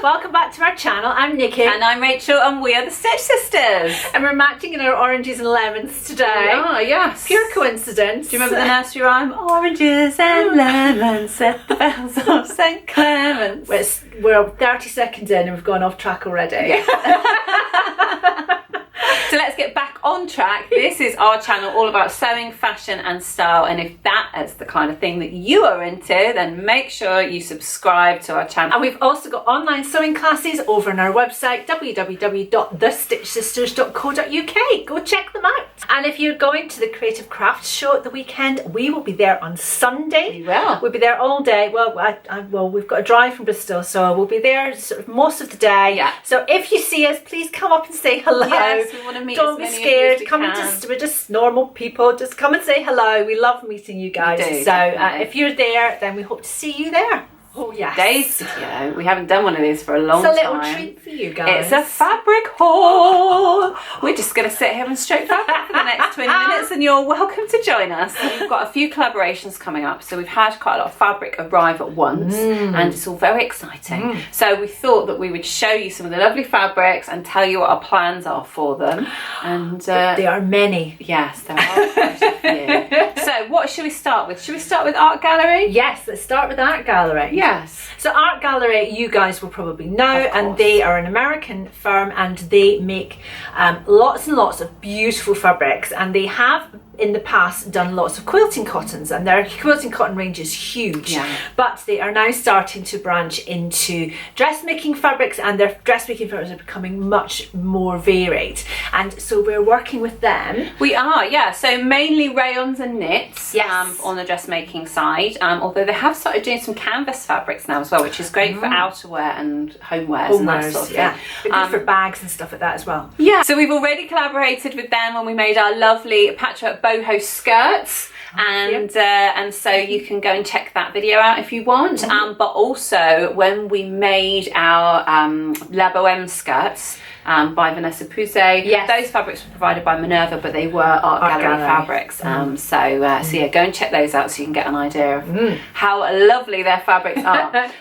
Welcome back to our channel. I'm Nikki. And I'm Rachel, and we are the Stitch Sisters. And we're matching in our oranges and lemons today. Oh, yes. Pure coincidence. Do you remember the nursery rhyme? Oranges and lemons set the bells of St. Clement's. We're 30 seconds in and we've gone off track already. Yeah. So let's get back on track. This is our channel all about sewing, fashion and style, and if that is the kind of thing that you are into, then make sure you subscribe to our channel. And we've also got online sewing classes over on our website www.thestitchsisters.co.uk. Go check them out. And if you're going to the Creative Crafts show at the weekend, we will be there on Sunday. We will. We'll be there all day. Well, we've got a drive from Bristol, so we'll be there sort of most of the day. Yeah. So if you see us, please come up and say hello. Yes, we want to meet. Don't be scared. We're just normal people. Just come and say hello. We love meeting you guys. We do, so if you're there, then we hope to see you there. Oh yes. Today's video, we haven't done one of these for a long time. It's a little treat for you guys. It's a fabric haul. We're just going to sit here and stroke fabric for the next 20 minutes, and you're welcome to join us. We've got a few collaborations coming up, so we've had quite a lot of fabric arrive at once, and it's all very exciting. So we thought that we would show you some of the lovely fabrics and tell you what our plans are for them. And there are many. Yes, there are quite a few. So what should we start with? Should we start with Art Gallery? Yes, let's start with Art Gallery. Yes. So Art Gallery, you guys will probably know, and they are an American firm, and they make lots and lots of beautiful fabrics, and they have in the past done lots of quilting cottons, and their quilting cotton range is huge. But they are now starting to branch into dressmaking fabrics, and their dressmaking fabrics are becoming much more varied, and so we're working with them. We are, yeah. So mainly rayons and knits. Yes. On the dressmaking side, although they have started doing some canvas fabrics now as well, which is great for outerwear and homewares and that sort of thing. Yeah, good for bags and stuff like that as well. Yeah. So we've already collaborated with them when we made our lovely patchwork boho skirts, and so you can go and check that video out if you want. But also when we made our La Boheme skirts by Vanessa Pouzet, those fabrics were provided by Minerva, but they were Art Gallery fabrics. So yeah, go and check those out so you can get an idea of how lovely their fabrics are.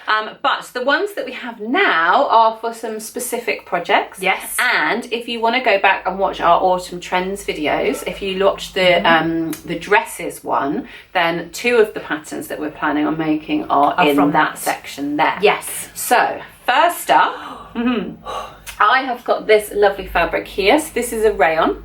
But the ones that we have now are for some specific projects. Yes. And if you want to go back and watch our autumn trends videos, if you watch the dresses one, then two of the patterns that we're planning on making are in from that section there. Yes. So first up, I have got this lovely fabric here. So this is a rayon,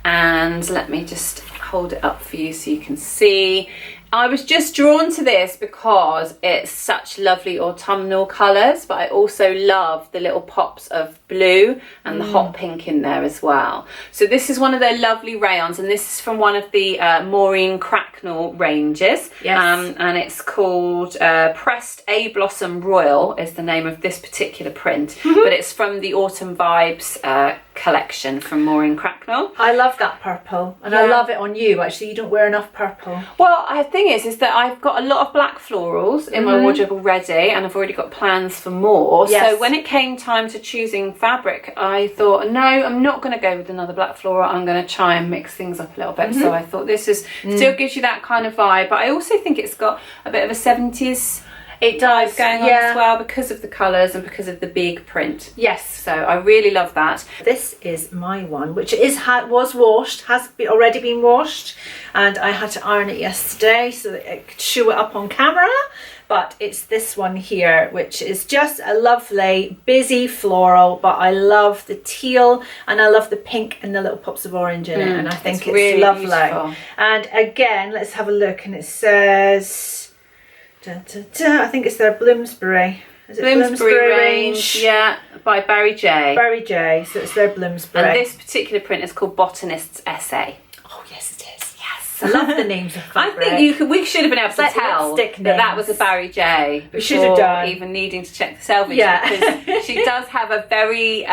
and let me just hold it up for you so you can see. I was just drawn to this because it's such lovely autumnal colours, but I also love the little pops of blue and the hot pink in there as well. So this is one of their lovely rayons, and this is from one of the Maureen Cracknell ranges. Yes. And it's called Pressed Ablossom Royal is the name of this particular print, but it's from the Autumn Vibes collection from Maureen Cracknell. I love that purple, and I love it on you. Actually, you don't wear enough purple. Well, the thing is that I've got a lot of black florals in my wardrobe already, and I've already got plans for more. So when it came time to choosing fabric, I thought, no, I'm not going to go with another black floral. I'm going to try and mix things up a little bit. So I thought this is still gives you that kind of vibe, but I also think it's got a bit of a 70s vibe going on as well, because of the colours and because of the big print. Yes. So I really love that. This is my one, which was washed, has already been washed, and I had to iron it yesterday so that I could show it up on camera. But it's this one here, which is just a lovely busy floral, but I love the teal and I love the pink and the little pops of orange in it, and I think it's really lovely. Beautiful. And again, let's have a look, and it says I think it's their Bloomsbury. Is it Bloomsbury range? Yeah, by Barry J. Barry J. So it's their Bloomsbury. And this particular print is called Botanist's Essay. Oh yes, it is. Yes, I love the names of fabric. I think we should have been able to tell that was a Barry J. We should have done. Even needing to check the selvage, because she does have a very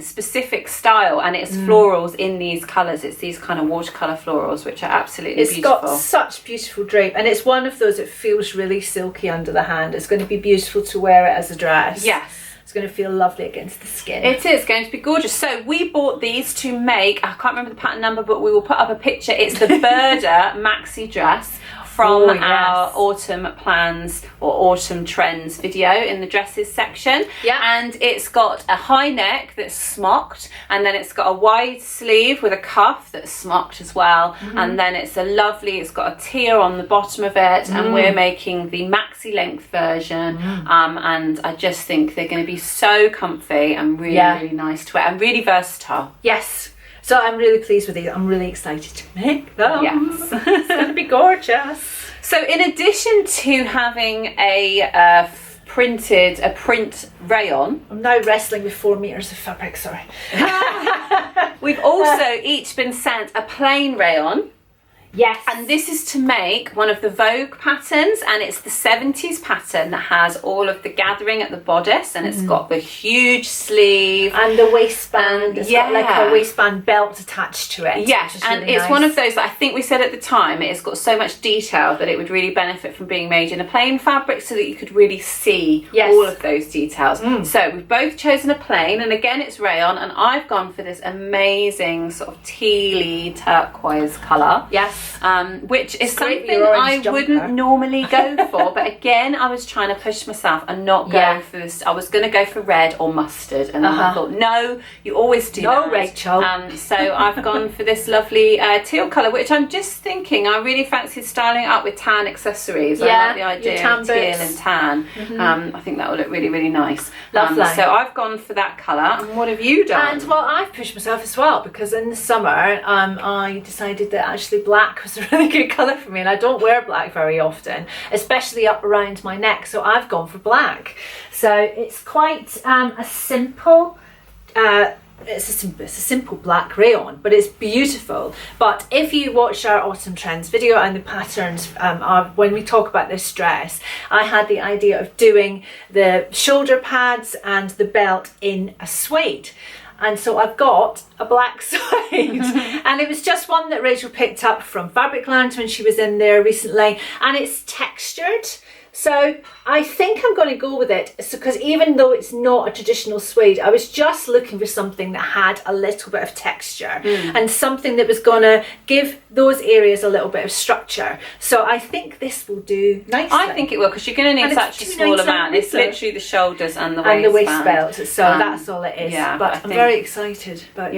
specific style, and it's florals in these colours. It's these kind of watercolour florals, which are absolutely beautiful. It's got such beautiful drape, and it's one of those that feels really silky under the hand. It's going to be beautiful to wear it as a dress. Yes. It's going to feel lovely against the skin. It is going to be gorgeous. So we bought these to make, I can't remember the pattern number, but we will put up a picture. It's the Birder maxi dress from our autumn plans or autumn trends video in the dresses section. Yeah. And it's got a high neck that's smocked, and then it's got a wide sleeve with a cuff that's smocked as well. And then it's it's got a tier on the bottom of it, and we're making the maxi length version. And I just think they're going to be so comfy and really nice to wear and really versatile. Yes. So I'm really pleased with these. I'm really excited to make them. Yes. It's going to be gorgeous. So in addition to having a print rayon, I'm now wrestling with 4 meters of fabric, sorry. we've also each been sent a plain rayon. Yes. And this is to make one of the Vogue patterns, and it's the 70s pattern that has all of the gathering at the bodice, and it's got the huge sleeve. And the waistband. It's got like a waistband belt attached to it. Yes, and really it's nice. One of those that I think we said at the time, it's got so much detail that it would really benefit from being made in a plain fabric so that you could really see all of those details. So we've both chosen a plain, and again it's rayon, and I've gone for this amazing sort of tealy turquoise colour. Yes. Which is something I wouldn't normally go for, but again I was trying to push myself and not go for this. I was going to go for red or mustard, and then I thought, no, you always do that. Rachel. So I've gone for this lovely teal colour, which I'm just thinking I really fancied styling it up with tan accessories. I like the idea of teal and tan. I think that will look really, really nice. Lovely. So I've gone for that colour. And what have you done? And well, I've pushed myself as well, because in the summer I decided that actually black was a really good colour for me, and I don't wear black very often, especially up around my neck, so I've gone for black. So it's quite a simple it's a simple black rayon, but it's beautiful. But if you watch our autumn trends video and the patterns when we talk about this dress, I had the idea of doing the shoulder pads and the belt in a suede. And so I've got a black suede, and it was just one that Rachel picked up from Fabric Lounge when she was in there recently, and it's textured. So I think I'm going to go with it, because even though it's not a traditional suede, I was just looking for something that had a little bit of texture and something that was going to give those areas a little bit of structure. So I think this will do nicely. I think it will, because you're going to need such a small amount. It's literally the shoulders and the waistband. And the waist belt, so that's all it is. Yeah, but I'm very excited about,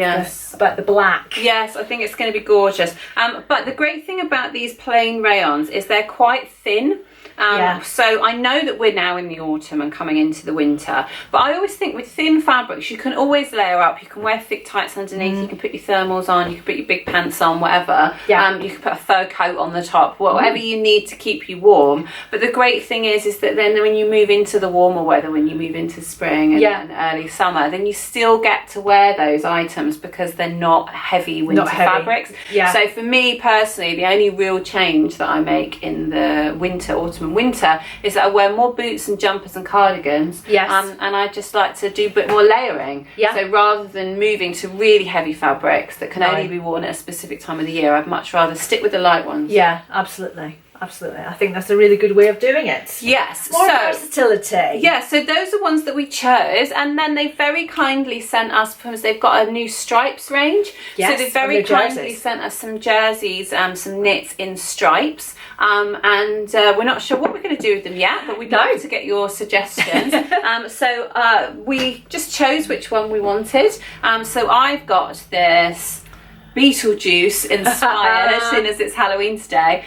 about the black. Yes, I think it's going to be gorgeous. But the great thing about these plain rayons is they're quite thin. So I know that we're now in the autumn and coming into the winter, but I always think with thin fabrics you can always layer up. You can wear thick tights underneath, you can put your thermals on, you can put your big pants on, whatever. You can put a fur coat on the top, whatever you need to keep you warm. But the great thing is that then when you move into the warmer weather, when you move into spring and early summer, then you still get to wear those items because they're not heavy winter fabrics. So for me personally, the only real change that I make in the autumn and winter is that I wear more boots and jumpers and cardigans, and I just like to do a bit more layering. So rather than moving to really heavy fabrics that can only be worn at a specific time of the year, I'd much rather stick with the light ones. Absolutely. I think that's a really good way of doing it. Yes. More versatility. Yeah, so those are ones that we chose, and then they very kindly sent us, because they've got a new stripes range. So they very kindly sent us some jerseys, some knits in stripes. And we're not sure what we're going to do with them yet, but we'd love to get your suggestions. So we just chose which one we wanted. So I've got this Beetlejuice inspired, seeing as it's Halloween today,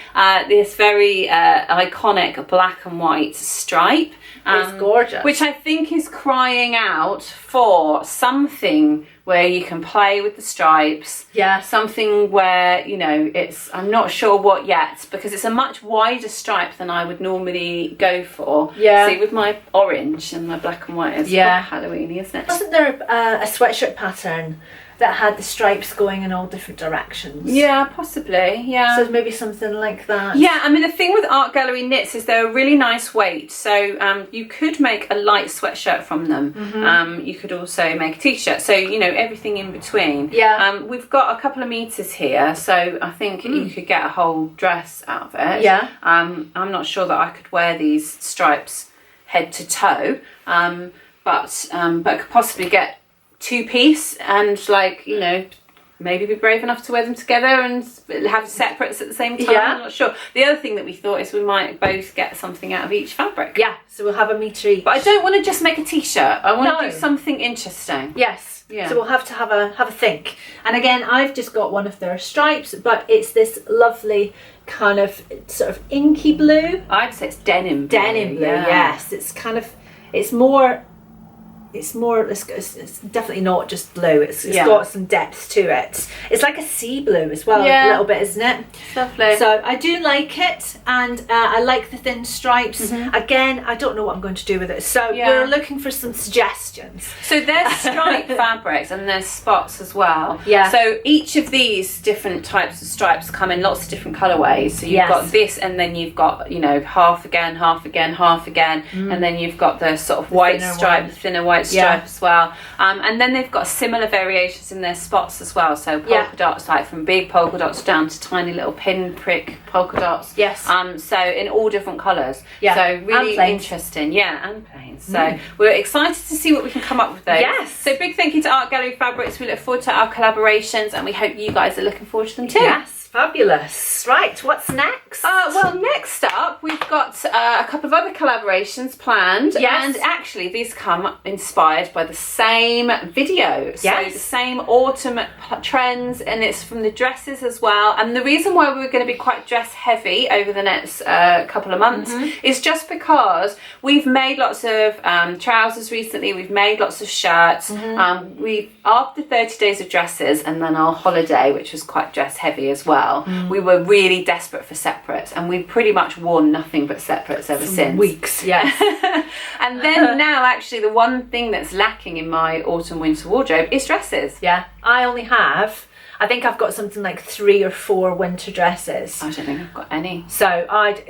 this very iconic black and white stripe. It's gorgeous. Which I think is crying out for something where you can play with the stripes. Something where, I'm not sure what yet, because it's a much wider stripe than I would normally go for. See, with my orange and my black and white, it's Halloween-y, isn't it? Wasn't there a sweatshirt pattern that had the stripes going in all different directions? Possibly, So maybe something like that. I mean, the thing with art gallery knits is they're a really nice weight, so you could make a light sweatshirt from them. You could also make a t-shirt, so everything in between. We've got a couple of meters here, so I think you could get a whole dress out of it. I'm not sure that I could wear these stripes head to toe, but could possibly get two-piece and maybe be brave enough to wear them together and have separates at the same time. Yeah. I'm not sure. The other thing that we thought is we might both get something out of each fabric. Yeah, so we'll have a metre each. But I don't want to just make a t-shirt. I want to No. do something interesting. Yes. Yeah. So we'll have to have a think. And again, I've just got one of their stripes, but it's this lovely kind of sort of inky blue. I'd say it's denim blue. Denim blue, yeah. yes. It's definitely not just blue. It's got some depth to it. It's like a sea blue as well, a little bit, isn't it? Lovely. So I do like it, and I like the thin stripes. Again, I don't know what I'm going to do with it, so we're looking for some suggestions. So there's striped fabrics and there's spots as well. Yeah. So each of these different types of stripes come in lots of different colourways. So you've got this, and then you've got, you know, half again, half again, half again, and then you've got the sort of white stripe, the thinner white stripe as well. And then they've got similar variations in their spots as well. So polka dots, like from big polka dots down to tiny little pin prick polka dots. Yes. So in all different colours. Yeah. So really interesting. Yeah, and plains. So we're excited to see what we can come up with those. Yes. So big thank you to Art Gallery Fabrics. We look forward to our collaborations, and we hope you guys are looking forward to them too. Yes. Fabulous. Right, what's next? Well, next up, we've got a couple of other collaborations planned. Yes. And actually, these come inspired by the same video. So the same autumn trends, and it's from the dresses as well. And the reason why we're going to be quite dress heavy over the next couple of months is just because we've made lots of trousers recently. We've made lots of shirts. We've, after 30 days of dresses and then our holiday, which was quite dress heavy as well, we were really desperate for separates, and we've pretty much worn nothing but separates ever since. Weeks, yes. And then now, actually, the one thing that's lacking in my autumn winter wardrobe is dresses. Yeah, I think I've got something like 3 or 4 winter dresses. I don't think I've got any. So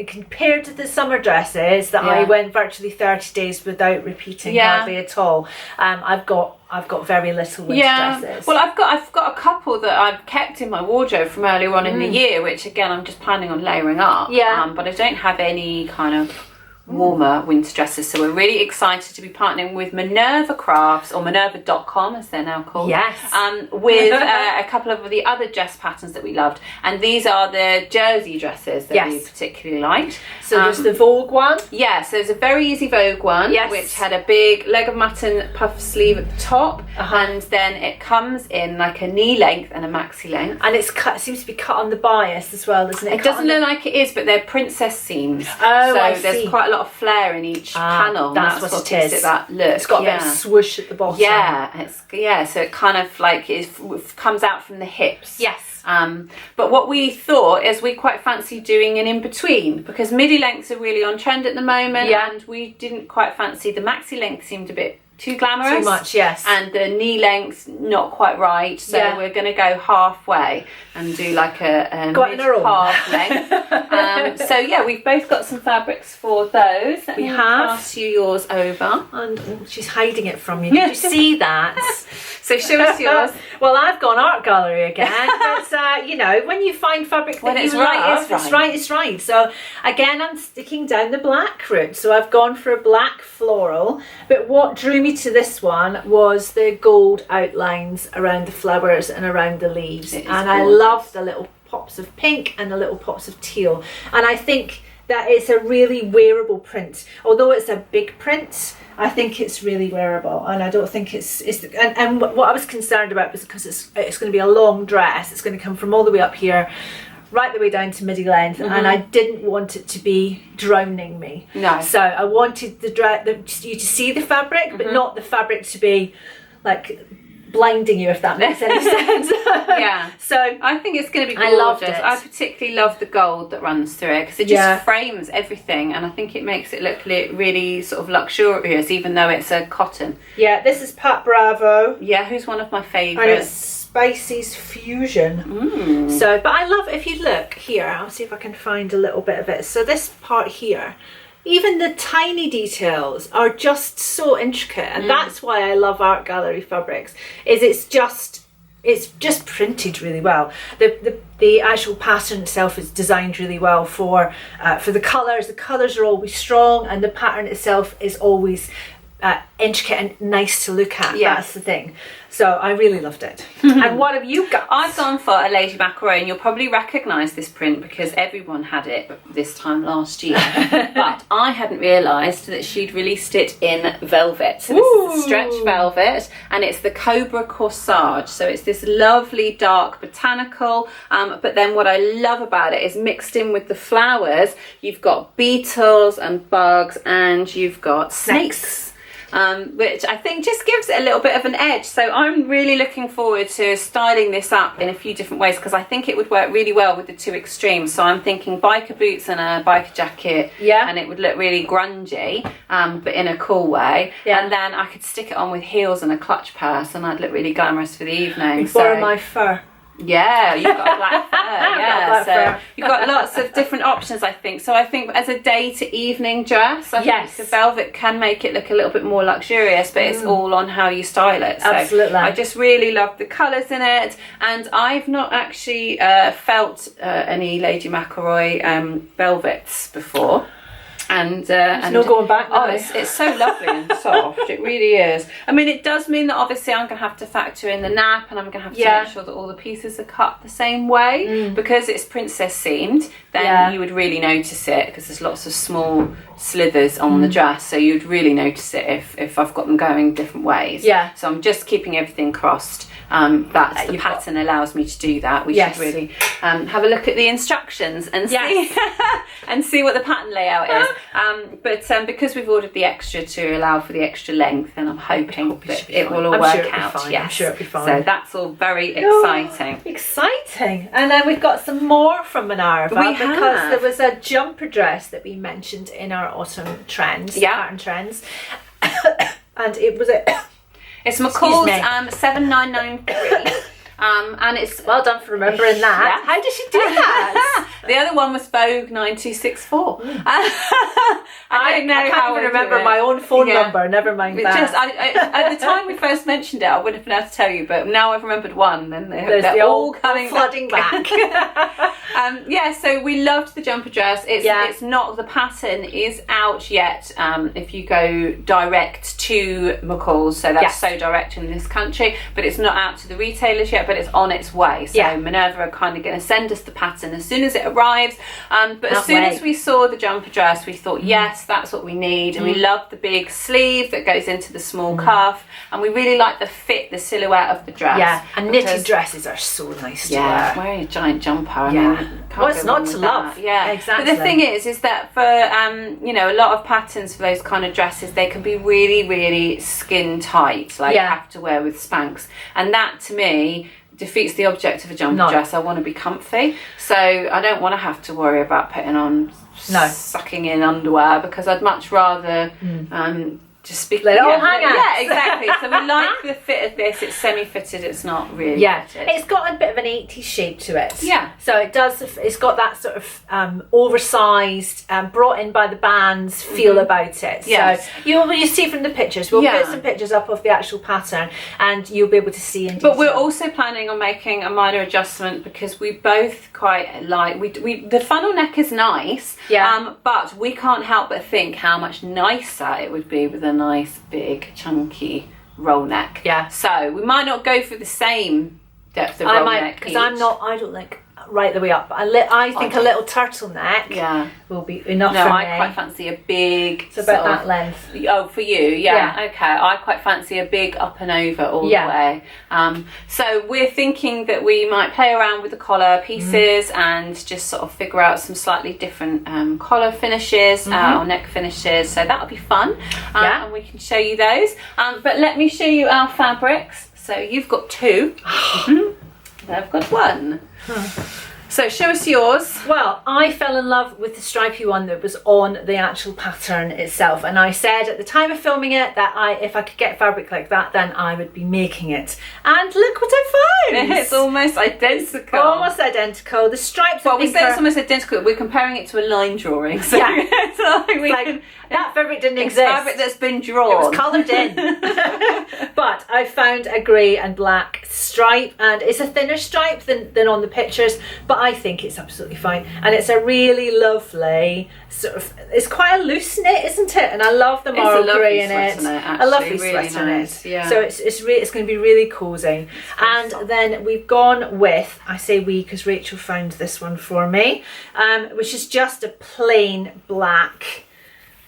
compared to the summer dresses that I went virtually 30 days without repeating hardly at all, I've got very little winter dresses. Well, I've got a couple that I've kept in my wardrobe from earlier on in the year, which again I'm just planning on layering up. Yeah. But I don't have any kind of warmer winter dresses, so we're really excited to be partnering with Minerva Crafts, or Minerva.com as they're now called. Yes. With a couple of the other dress patterns that we loved, and these are the jersey dresses that we particularly liked. So there's the Vogue one. Yes, there's a very easy Vogue one, which had a big leg of mutton puff sleeve at the top, and then it comes in like a knee length and a maxi length, and it's cut. It seems to be cut on the bias as well, doesn't it? It doesn't look like it is, but they're princess seams. Oh, so I see. There's quite a lot of flare in each panel. That's what it gives is. it that look. It's got a bit of swoosh at the bottom. So it kind of like comes out from the hips. Yes. But what we thought is we quite fancy doing an in-between, because midi lengths are really on trend at the moment, and we didn't quite fancy the maxi length, seemed a bit too glamorous. Too much, yes. And the knee length not quite right, so we're going to go halfway and do like a mid-half length. So yeah, we've both got some fabrics for those. Let me pass you yours over. And she's hiding it from you. Did you see that? So show us yours. Well, I've gone art gallery again. But you know, when you find fabric that it's you right, love, it's right. So again, I'm sticking down the black route. So I've gone for a black floral. But what drew me to this one was the gold outlines around the flowers and around the leaves, and I love the little pops of pink and the little pops of teal, and I think that it's a really wearable print. Although it's a big print, I think it's really wearable, and I don't think it's and what I was concerned about was because it's going to be a long dress. It's going to come from all the way up here right the way down to midi length, and I didn't want it to be drowning me. No. So I wanted you to see the fabric, but not the fabric to be like blinding you, if that makes any sense. Yeah. So I think it's going to be gorgeous. I loved it. I particularly love the gold that runs through it, because it just frames everything, and I think it makes it look really sort of luxurious, even though it's a cotton. Yeah, this is Pat Bravo. Yeah, who's one of my favourites. And it's Spices Fusion. So, but I love, if you look here, I'll see if I can find a little bit of it. So this part here, even the tiny details are just so intricate, and that's why I love art gallery fabrics. It's just printed really well. The actual pattern itself is designed really well for the colours. The colours are always strong, and the pattern itself is always intricate and nice to look at. Yeah. That's the thing. So I really loved it. And what have you got? I've gone for a Lady McElroy, and you'll probably recognise this print because everyone had it this time last year. But I hadn't realised that she'd released it in velvet. So this is a stretch velvet, and it's the Cobra Corsage. So it's this lovely dark botanical, but then what I love about it is mixed in with the flowers, you've got beetles and bugs, and you've got snakes. Which I think just gives it a little bit of an edge. So I'm really looking forward to styling this up in a few different ways, because I think it would work really well with the two extremes. So I'm thinking biker boots and a biker jacket, and it would look really grungy, but in a cool way. And then I could stick it on with heels and a clutch purse, and I'd look really glamorous for the evening. Borrow my fur. Yeah, you've got a black fur. Yeah, so you've got lots of different options, I think. So I think as a day to evening dress, I think the velvet can make it look a little bit more luxurious, but it's all on how you style it. So absolutely. I just really love the colours in it, and I've not actually felt any Lady McElroy velvets before. And no going back now. Oh, it's so lovely and soft. It really is. I mean, it does mean that obviously I'm going to have to factor in the nap, and I'm going to have to make sure that all the pieces are cut the same way, because it's princess themed. Then you would really notice it, because there's lots of small slithers on the dress, so you'd really notice it if I've got them going different ways. So I'm just keeping everything crossed. That the pattern allows me to do that. We should really have a look at the instructions and see and see what the pattern layout is. But because we've ordered the extra to allow for the extra length, then I'm hoping that it will all work out. I'm sure it'll be fine. So that's all very exciting. Exciting. And then we've got some more from Minerva, because there was a jumper dress that we mentioned in our autumn trends, pattern trends, and it was it's McCall's 7993. And it's well done for remembering that. How did she do that? The other one was Vogue 9264. I don't know I can't even remember my own phone number. Never mind that. At the time we first mentioned it, I wouldn't have been able to tell you, but now I've remembered one, and they're all coming flooding back. So we loved the jumper dress. It's not, the pattern is out yet. If you go direct to McCall's, so that's so direct in this country, but it's not out to the retailers yet. But it's on its way. So Minerva are kind of going to send us the pattern as soon as it arrives. But as soon as we saw the jumper dress, we thought, yes, that's what we need. And we love the big sleeve that goes into the small cuff. And we really like the fit, the silhouette of the dress. Yeah, and knitted dresses are so nice to wear. Wearing a giant jumper. I mean, what's not to love? Yeah, exactly. But the thing is that for a lot of patterns for those kind of dresses, they can be really, really skin tight, like have to wear with Spanx, and that to me defeats the object of a jumper dress. I want to be comfy, so I don't want to have to worry about putting on sucking in underwear, because I'd much rather just let it all hang out. Yeah, exactly. So we like the fit of this. It's semi-fitted. It's not really fitted. It's got a bit of an 80s shape to it. Yeah. So it does. It's got that sort of oversized, brought in by the bands feel about it. Yes. So you see from the pictures. We'll put some pictures up of the actual pattern, and you'll be able to see in detail. But we're also planning on making a minor adjustment, because we both quite like the funnel neck is nice. Yeah. But we can't help but think how much nicer it would be with a nice big chunky roll neck. Yeah. So we might not go for the same depth of roll neck, because I don't like right the way up. I think a little turtleneck will be enough for me. I quite fancy a big... It's about that length. Oh, for you, okay. I quite fancy a big up and over all the way. So we're thinking that we might play around with the collar pieces and just sort of figure out some slightly different collar finishes or neck finishes. So that'll be fun. And we can show you those. But let me show you our fabrics. So you've got two. I've got one. So show us yours. Well, I fell in love with the stripy one that was on the actual pattern itself, and I said at the time of filming it that if I could get fabric like that, then I would be making it. And look what I found! It's almost identical. Almost identical. The stripes. Well, we say it's almost identical. We're comparing it to a line drawing. So it's like That fabric didn't It's exist. fabric that's been drawn. It was coloured in. But I found a grey and black stripe, and it's a thinner stripe than on the pictures, but I think it's absolutely fine. And it's a really lovely sort of, it's quite a loose knit, isn't it? And I love the marl grey in it. A lovely sweater in it. Yeah. So it's going to be really cosy. And then we've gone with, I say we because Rachel found this one for me, which is just a plain black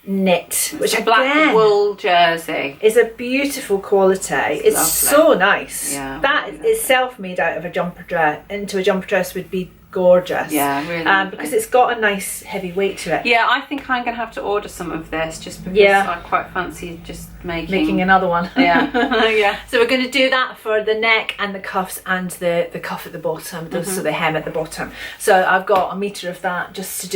knit, which a black wool jersey. Is a beautiful quality. It's so nice. Yeah, that itself made out of a jumper dress into a jumper dress would be gorgeous. Yeah, really. Because it's got a nice heavy weight to it. Yeah, I think I'm going to have to order some of this just because I quite fancy just making another one. Yeah. Yeah. So we're going to do that for the neck and the cuffs and the cuff at the bottom, so the hem at the bottom. So I've got a metre of that just to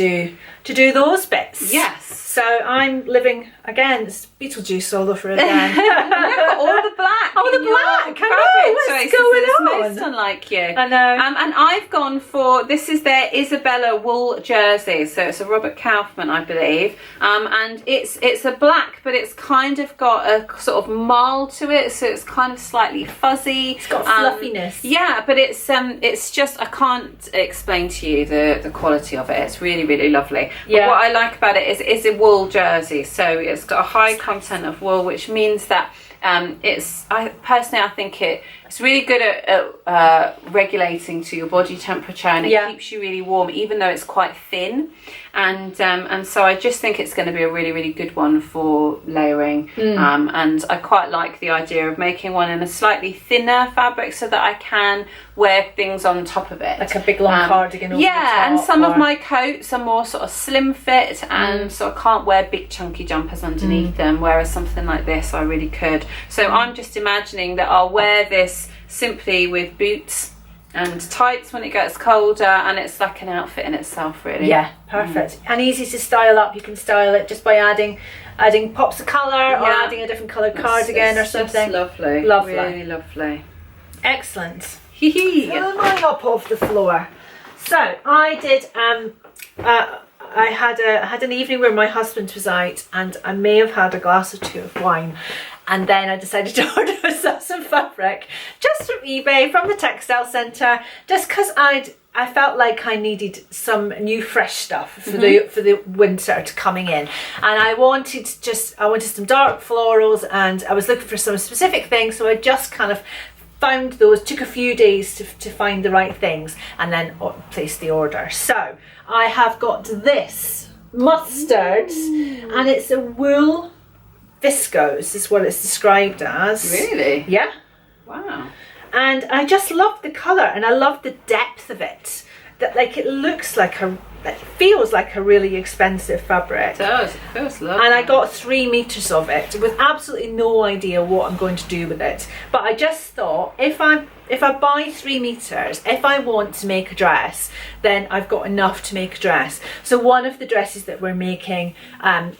do those bits. Yes. So I'm living again. It's Beetlejuice all over again. Look at all the black. Oh, the black! I know. What's going on? It's most unlike you. I know. And I've gone for, this is their Isabella wool jersey. So it's a Robert Kaufman, I believe. And it's a black, but it's kind of got a sort of marl to it. So it's kind of slightly fuzzy. It's got fluffiness. Yeah, but it's just, I can't explain to you the quality of it. It's really, really lovely. Yeah. But what I like about it is it's a wool jersey. So it's got a high content of wool, which means that I think it's really good at regulating to your body temperature, and it keeps you really warm even though it's quite thin, and so I just think it's going to be a really, really good one for layering. And I quite like the idea of making one in a slightly thinner fabric so that I can wear things on top of it, like a big long cardigan over the top, and some of my coats are more sort of slim fit, and so I can't wear big chunky jumpers underneath them, whereas something like this I really could. So I'm just imagining that I'll wear this simply with boots and tights when it gets colder, and it's like an outfit in itself, really. Yeah, perfect. And easy to style up. You can style it just by adding pops of colour or adding a different coloured cardigan or something. Lovely. Really lovely. Excellent. Hee Filming up off the floor. So I did I had an evening where my husband was out, and I may have had a glass or two of wine, and then I decided to order myself some fabric just from eBay, from the Textile Centre, just because I felt like I needed some new fresh stuff for the winter coming in, and I wanted some dark florals, and I was looking for some specific things, so I just kind of found those, took a few days to find the right things, and then placed the order. So I have got this mustard, and it's a wool viscose is what it's described as. Really? Yeah. Wow. And I just love the colour, and I love the depth of it. That it feels like a really expensive fabric. It does. It feels lovely. And I got 3 meters of it with absolutely no idea what I'm going to do with it. But I just thought, if I buy 3 meters, if I want to make a dress, then I've got enough to make a dress. So one of the dresses that we're making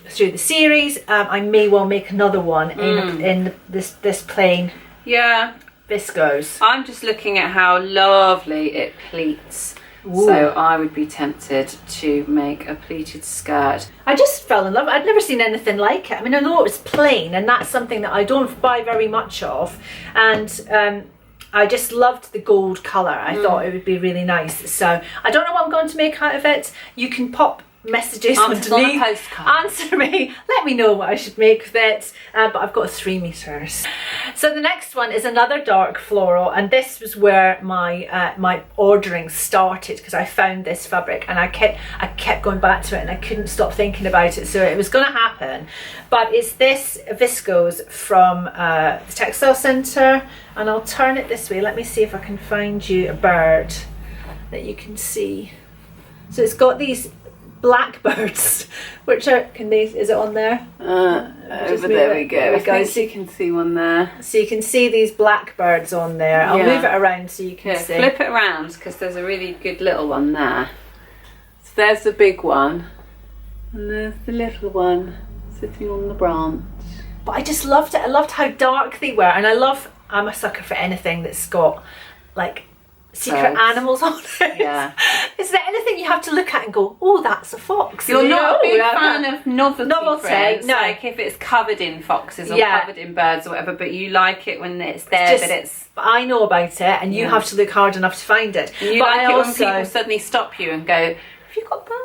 through the series, I may well make another one in this plain viscose. I'm just looking at how lovely it pleats. Ooh. So I would be tempted to make a pleated skirt. I just fell in love. I'd never seen anything like it. I mean, I know it was plain, and that's something that I don't buy very much of, and I just loved the gold colour. I thought it would be really nice. So I don't know what I'm going to make out of it. You can pop messages underneath, answer me, let me know what I should make with it, but I've got 3 meters. So the next one is another dark floral, and this was where my ordering started, because I found this fabric and I kept going back to it, and I couldn't stop thinking about it, so it was going to happen. But it's this viscose from the Textile Centre, and I'll turn it this way. Let me see if I can find you a bird that you can see. So it's got these blackbirds, which are, is it on there? Over there we go. There we go. So you can see one there. So you can see these blackbirds on there. I'll move it around so you can see. Flip it around, because there's a really good little one there. So there's the big one, and there's the little one sitting on the branch. But I just loved it. I loved how dark they were, and I'm a sucker for anything that's got like secret animals on it. Yeah. Is there anything you have to look at and go, oh, that's a fox? You're And you not go, a big "Oh, fan of novelty prints, no. like if it's covered in foxes or Yeah. covered in birds or whatever, but you like it when it's there, just- but it's... But I know about it, and you have to look hard enough to find it. And you but like I it also, when people suddenly stop you and go, have you got birds?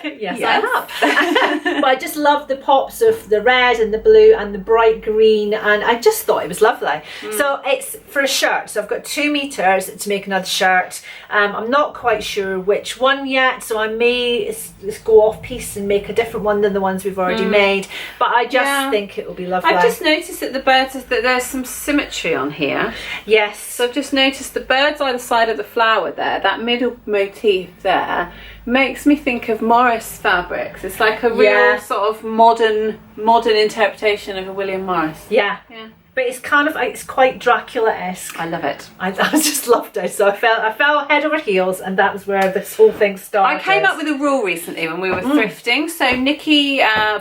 yes, I have. But I just love the pops of the red and the blue and the bright green, and I just thought it was lovely. So it's for a shirt. So I've got 2 meters to make another shirt. I'm not quite sure which one yet, so I may go off piece and make a different one than the ones we've already made. But I just think it will be lovely. I've just noticed that the birds that there's some symmetry on here. Yes. So I've just noticed the birds either side of the flower there, that middle motif there, makes me think of Morris fabrics. It's like a real sort of modern interpretation of a William Morris. Yeah. But it's kind of, it's quite Dracula-esque. I love it. I just loved it. So I fell head over heels, and that was where this whole thing started. I came up with a rule recently when we were thrifting. So Nikki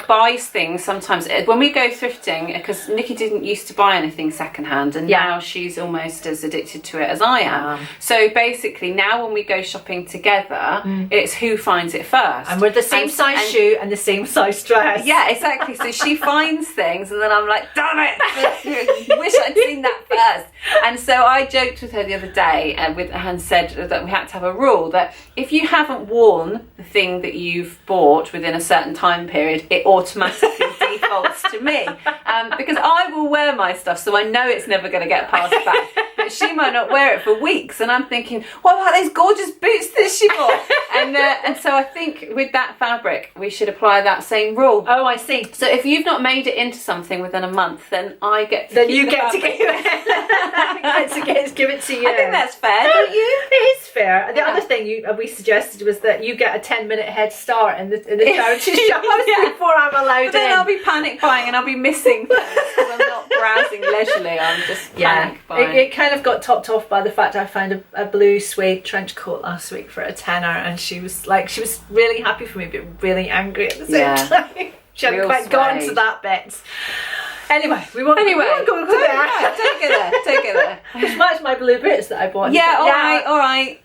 buys things sometimes when we go thrifting, because Nikki didn't used to buy anything secondhand, and now she's almost as addicted to it as I am. So basically now when we go shopping together, it's who finds it first. And we're the same size shoe and the same size dress. Yeah, exactly. So she finds things, and then I'm like, damn it! Wish I'd seen that first. And so I joked with her the other day and said that we had to have a rule that if you haven't worn the thing that you've bought within a certain time period, it automatically defaults to me, because I will wear my stuff, so I know it's never going to get passed back. But she might not wear it for weeks, and I'm thinking, what about those gorgeous boots that she bought? And so I think with that fabric we should apply that same rule. Oh, I see. So if you've not made it into something within a month, then I get to Then keep you the get to fabric. give it to you. I think that's fair, don't you? It is fair. The other thing we suggested was that you get a 10-minute head start in the charity shop before I'm allowed But then in. I'll be panic buying and I'll be missing things because I'm not browsing leisurely. I'm just panic buying. It kind of got topped off by the fact I found a blue suede trench coat last week for a tenner, and she was really happy for me but really angry at the same time. She hadn't Real quite gotten to suede. that bit. Anyway, we won't go there. Don't get there. Which matched my blue boots that I bought. Yeah, all right.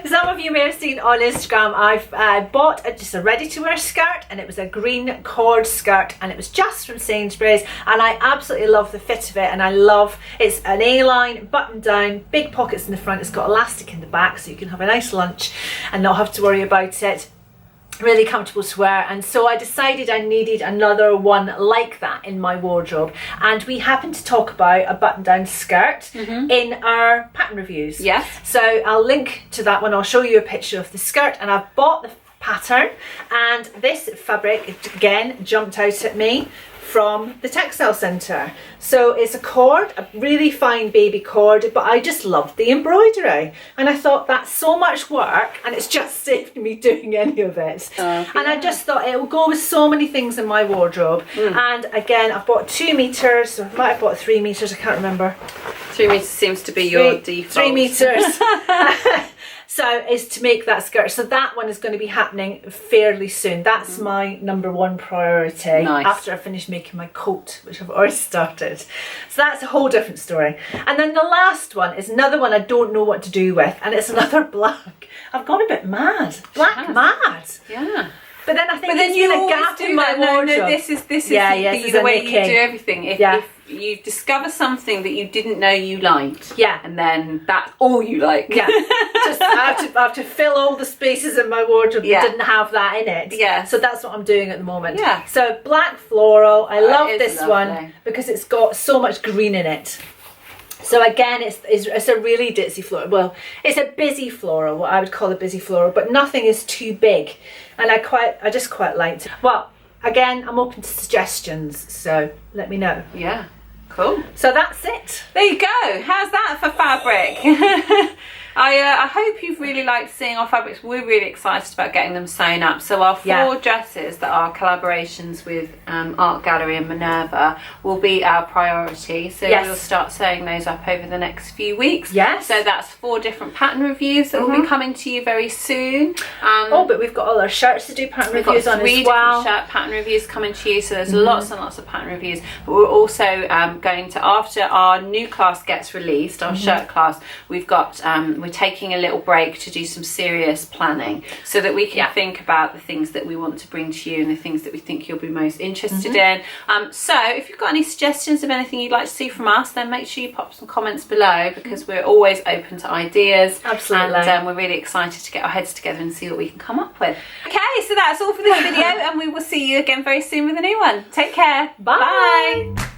Some of you may have seen on Instagram, I've bought just a ready-to-wear skirt, and it was a green cord skirt, and it was just from Sainsbury's, and I absolutely love the fit of it, and it's an A-line, button down, big pockets in the front, it's got elastic in the back, so you can have a nice lunch and not have to worry about it. Really comfortable to wear, and so I decided I needed another one like that in my wardrobe, and we happened to talk about a button-down skirt in our pattern reviews. Yes. So I'll link to that one. I'll show you a picture of the skirt, and I've bought the pattern, and this fabric again jumped out at me from the Textile Centre. So it's a cord, a really fine baby cord, but I just loved the embroidery, and I thought that's so much work and it's just saved me doing any of it. And I just thought it will go with so many things in my wardrobe. And again, I've bought 2 meters, or I might have bought 3 meters, I can't remember. 3 meters seems to be your default. 3 meters. So is to make that skirt. So that one is going to be happening fairly soon. That's my number one priority. Nice. After I finish making my coat, which I've already started. So that's a whole different story. And then the last one is another one I don't know what to do with, and it's another black. I've gone a bit mad. Black mad. Yeah. But then I think But then there's you been a always gap do in my that. No, wardrobe. this is this the is a way you Nikki. do everything. If you discover something that you didn't know you liked, and then that's all you like. Yeah, just I have to fill all the spaces in my wardrobe that didn't have that in it. Yeah. So that's what I'm doing at the moment. Yeah. So black floral. I love is this lovely. one because it's got so much green in it. So again, it's a really ditzy floral. Well, it's a busy floral, what I would call a busy floral, but nothing is too big, and I just quite liked it. Well, again, I'm open to suggestions, so let me know. Yeah. Cool. So that's it. There you go. How's that for fabric? I hope you've really liked seeing our fabrics. We're really excited about getting them sewn up. So our 4 dresses that are collaborations with Art Gallery and Minerva will be our priority. So we'll start sewing those up over the next few weeks. Yes. So that's 4 different pattern reviews that will be coming to you very soon. But we've got all our shirts to do pattern reviews on as well. 3 different shirt pattern reviews coming to you. So there's lots and lots of pattern reviews. But we're also going to, after our new class gets released, our shirt class, we've got we're taking a little break to do some serious planning so that we can think about the things that we want to bring to you and the things that we think you'll be most interested in. So if you've got any suggestions of anything you'd like to see from us, then make sure you pop some comments below, because we're always open to ideas. Absolutely. And we're really excited to get our heads together and see what we can come up with. Okay, so that's all for this video, and we will see you again very soon with a new one. Take care. Bye. Bye.